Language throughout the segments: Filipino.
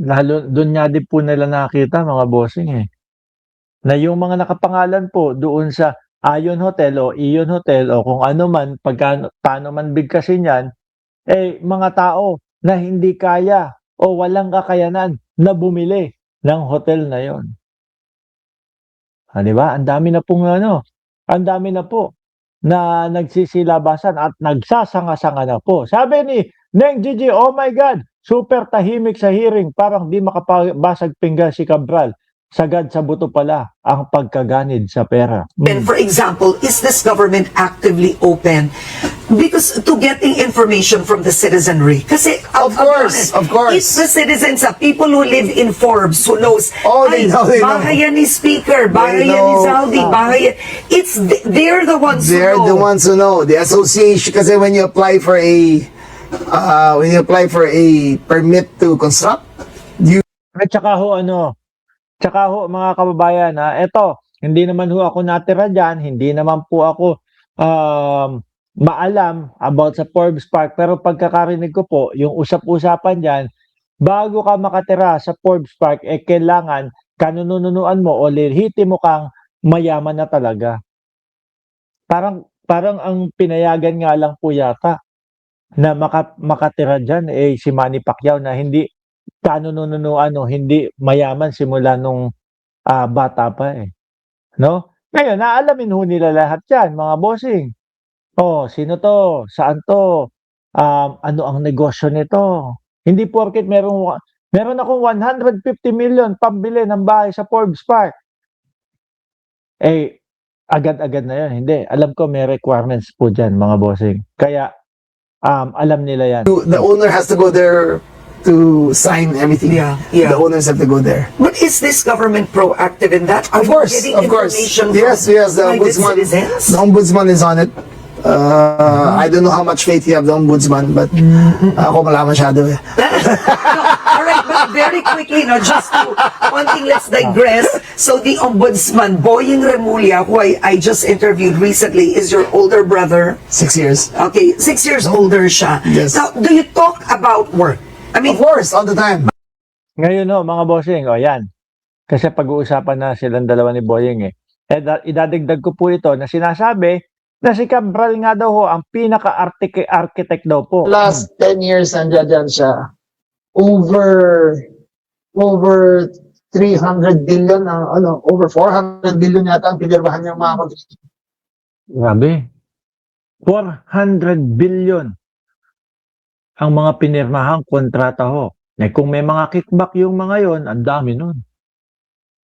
lalo dun nga din po nila nakita mga bossing, eh, na yung mga nakapangalan po doon sa Ion Hotel o Ion Hotel o kung ano man, paano man bigkasin yan, eh, mga tao na hindi kaya o walang kakayanan na bumili ng hotel na yon. 'Di ba? Ang dami na pong ano, ang dami na po na nagsisilabasan at nagsasanga-sanga na po. Sabi ni Neng Gigi, "Oh my God, super tahimik sa hearing, parang di makabasag pinggan si Cabral. Sagad sa buto pala ang pagkaganid sa pera." And for example, is this government actively open because to getting information from the citizenry? Kasi I'll be honest, of course. it's the citizens, people who live in Forbes who knows, Oh, they know, they know. bahay yan ni Speaker, bahay yan ni know. Zaldi, bahay yan. They're the ones They're who know. the ones who know. The association, kasi when you apply for a permit to construct, At tsaka ho mga kababayan, eto, hindi naman ho ako natira diyan, hindi naman po ako maalam about sa Forbes Park, pero pagkakarinig ko po, yung usap-usapan diyan, bago ka makatira sa Forbes Park, kailangan kanununuan mo o lehitimo kang mayaman na talaga. Parang ang pinayagan nga lang po yata na makatira diyan, si Manny Pacquiao na hindi kanununuan o hindi mayaman simula nung, bata pa, 'no? Ngayon aalamin ho nila lahat 'yan mga bossing. Oh, sino 'to? Saan 'to? Ano ang negosyo nito? Hindi porket meron akong 150 million pambili ng bahay sa Forbes Park, agad-agad na 'yun. Hindi, alam ko may requirements po diyan mga bossing. Kaya, alam nila 'yan. the owner has to go there to sign everything. Yeah, yeah. The owners have to go there. But is this government proactive in that? Are Of course, you getting of course. information Yes, from yes, the private ombudsman. citizens? The ombudsman is on it. I don't know how much faith you have the ombudsman, but ako wala masyado eh. All right, but very quickly, just to, one thing, let's digress. So the ombudsman, Boying Remulla, who I just interviewed recently, is your older brother. 6 years. Okay, 6 years older siya. Yes. Now, do you talk about work? I mean, Of course, all the time. Ngayon ho, mga bossing, o yan. Kasi pag-uusapan na silang dalawa ni Boying eh. Idadagdag ko po ito na sinasabi na si Cabral nga daw ho ang pinaka-architect daw po. Last 10 years nandiyan dyan siya. Over 300 billion over 400 billion yata ang pinirmahan niyang mga contract. Grabe. 400 billion ang mga pinirmahang kontrata ho. Kung may mga kickback yung mga yon, ang dami nun.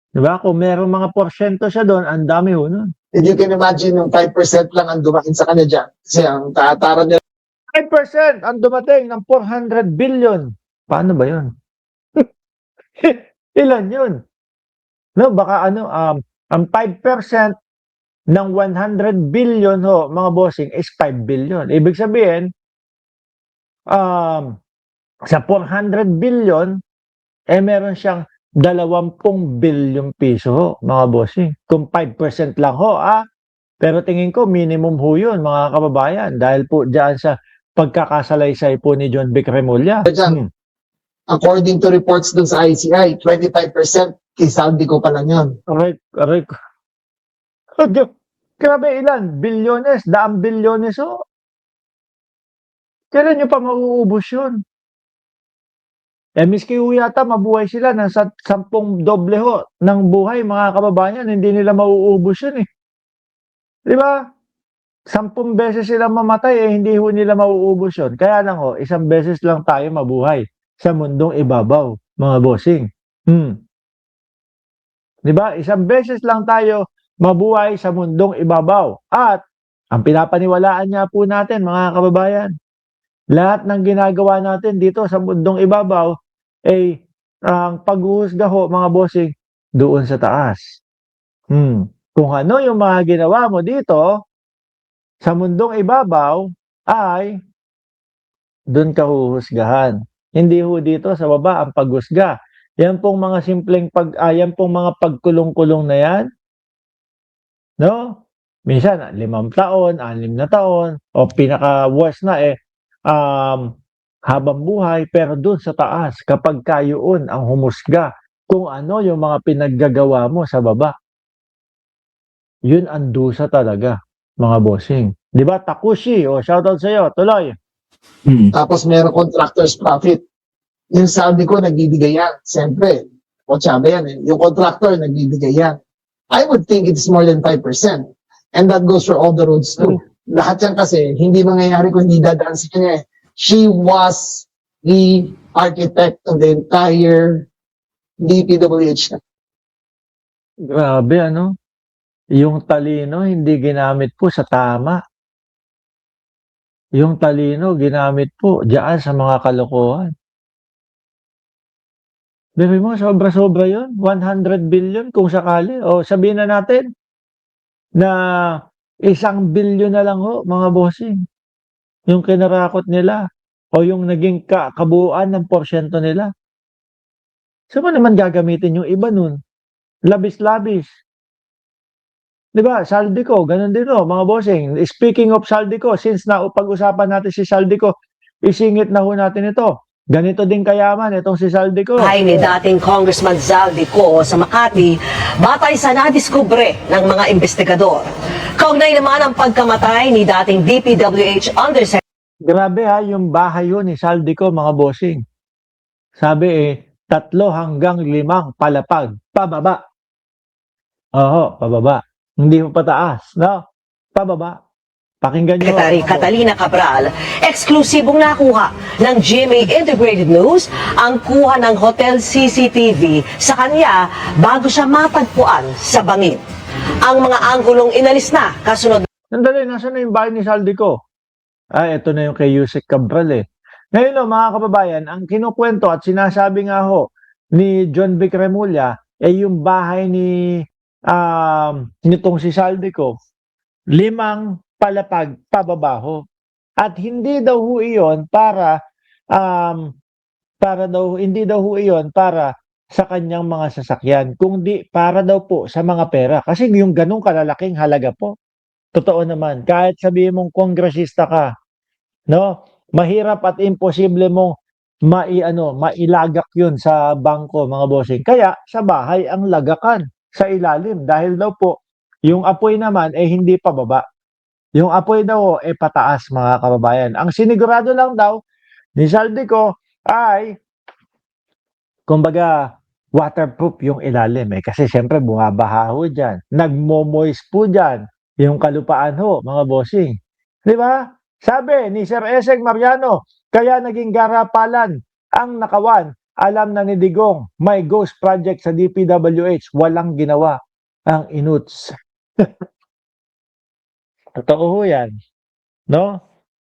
Diba? Kung meron mga porsyento siya doon, ang dami ho nun. If you can imagine yung 5% lang ang dumating sa kanya dyan. Kasi ang taataran nila 5% ang dumating ng 400 billion. Paano ba yun? Ilan yun? No, baka ang 5% ng 100 billion ho, mga bossing, is 5 billion. Ibig sabihin, sa 400 billion, meron siyang 20 billion piso ho, mga bossing. Kung 5% lang ho, pero tingin ko minimum ho yun, mga kababayan, dahil po dyan sa pagkakasalaysay po ni John Vic Remulla. dyan. According to reports dun sa ICI, 25% kay Saudi ko pa lang yun. Correct. Grabe ilan? Bilyones, daang bilyones ho. Kailan nyo pa mauubos yun? Miski ho yata mabuhay sila ng 10 doble ho ng buhay, mga kababayan, hindi nila mauubos yun eh. Di ba? 10 beses sila mamatay, hindi ho nila mauubos yun. Kaya lang ho, isang beses lang tayo mabuhay sa mundong ibabaw, mga bossing. Di ba? Isang beses lang tayo mabuhay sa mundong ibabaw. At ang pinapaniwalaan niya po natin, mga kababayan, lahat ng ginagawa natin dito sa mundong ibabaw ang paghuhusga ho, mga bossing, doon sa taas. Kung ano yung mga ginawa mo dito sa mundong ibabaw ay doon ka huhusgahan. Hindi ho dito sa baba ang paghusga. Yan pong mga simpleng yan pong mga pagkulong-kulong na yan, no? Minsan 5 taon, 6 na taon, o pinaka-worst na habang buhay, pero dun sa taas, kapag kayoon ang humusga kung ano yung mga pinaggagawa mo sa baba, yun ang dusa talaga, mga bossing. Di ba? Takushi, shoutout sa'yo, tuloy. Tapos meron contractor's profit. Yung saldi ko, nagbibigay yan. Siyempre, sabi yan eh. Yung contractor, nagbibigay yan. I would think it's more than 5%. And that goes for all the roads too. Lahat yan kasi, hindi mangyayari kung hindi dadaan sa kanya eh. She was the architect of the entire DPWH. Grabe, ano? Yung talino, hindi ginamit po sa tama. Yung talino, ginamit po diyan sa mga kalokohan. Bebe mo, sobra-sobra yun. 100 billion kung sakali. O sabihin na natin na 1 billion na lang ho, mga bossing. Yung kinarakot nila o yung naging kabuuan ng porsyento nila. Saan mo naman gagamitin yung iba nun? Labis-labis. Di ba? Saldico, ganun din o, mga bossing. Speaking of Saldico, since na pag-usapan natin si Saldico, isingit na ho natin ito. Ganito din kayaman itong si Saldico. Bahay ni dating Congressman Zaldico sa Makati, batay sa nadiskubre ng mga investigador. Kaugnay naman ang pagkamatay ni dating DPWH Undersecretary Grabe ha, yung bahay yun ni Saldico, mga bossing. Sabi 3 hanggang 5 palapag, pababa. Oo, pababa. Hindi mo pataas, no? Pababa. Pakinggan nyo. Catalina Cabral, eksklusibong nakuha ng GMA Integrated News ang kuha ng hotel CCTV sa kanya bago siya matagpuan sa bangin. Ang mga anggulong inalis na kasunod Sandali, nasa na yung bahay ni Saldico? Ito na yung kay Yusek Cabral eh. Ngayon mga kababayan, ang kinukwento at sinasabi nga ho ni John Vic Remulla yung bahay nitong si Saldico, 5 palapag pababaho. At hindi daw ho iyon hindi daw ho iyon para sa kanyang mga sasakyan, kundi para daw po sa mga pera. Kasi yung ganung kalalaking halaga po. Totoo naman, kahit sabihin mong kongresista ka, no? Mahirap at imposible mong mailagak yun sa bangko, mga bossing. Kaya sa bahay ang lagakan sa ilalim dahil daw po yung apoy naman hindi pababa. Yung apoy daw pataas, mga kababayan. Ang sinigurado lang daw ni Saldico ay kumbaga waterproof yung ilalim kasi siyempre bumabaha ho dyan. Nagmo-moist po dyan yung kalupaan ho, mga bossing. Di ba? Sabi ni Sir Eseng Mariano, kaya naging garapalan ang nakawan. Alam na ni Digong, may ghost project sa DPWH, walang ginawa ang inuts. Totoo ho yan. No?